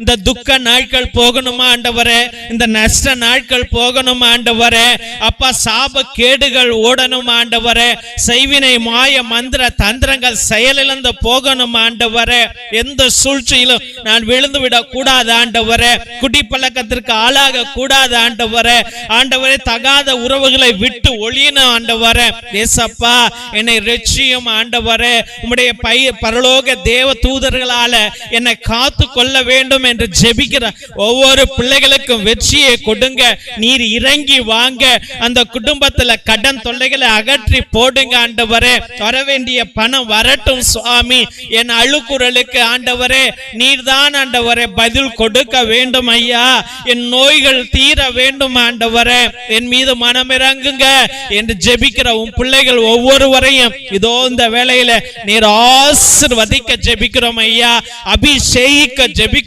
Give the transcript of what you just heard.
இந்த துக்க நாட்கள் போகணுமா ஆண்டவரே, இந்த நஷ்ட நாட்கள் போகணுமா ஆண்டவரே, அப்பா சாப கேடுகள் ஓடணும் ஆண்டவரே, செய்வினை மாய மந்திர தந்திரங்கள் செயலிழந்து போகணும் ஆண்டவரே, எந்த சூழ்ச்சியிலும் நான் விழுந்து விட கூடாது ஆண்டவரே, குடிப்பழக்கத்திற்கு ஆளாக கூடாது ஆண்டவரே, ஆண்டவரே தகாத உறவுகளை விட்டு ஒளியணும் ஆண்டவரே, ஏசப்பா என்னை ரட்சியும் ஆண்டவரே, உம்முடைய பரலோக தேவ தூதர்களால என்னை காத்து கொள்ள வேண்டும் என்று ஜெபிக்கிற ஒவ்வொரு பிள்ளைகளுக்கும் வெற்றியை கொடுங்க. நீர் இறங்கி வாங்க, அந்த குடும்பத்துல கடன் தொல்லைகளை அகற்றி போடுங்க ஆண்டவரே, வர வேண்டிய பணம் வரட்டும் சுவாமி, என் அழுக்குறலுக்கு ஆண்டவரே நீர்தான் ஆண்டவரே பதில் கொடுக்க வேண்டும் ஐயா, என் நோய்கள் தீர வேண்டும் ஆண்டவரே, என் மீது மனமிறங்குங்க என்று ஜெபிக்கிற உன் பிள்ளைகள் ஒவ்வொருவரையும் இதோ இந்த வேளையில நீர் ஆசீர்வதிக்க ஜெபிக்கிறோம் ஐயா, அபிஷேகிக்க ஜெபிக்கிறோம்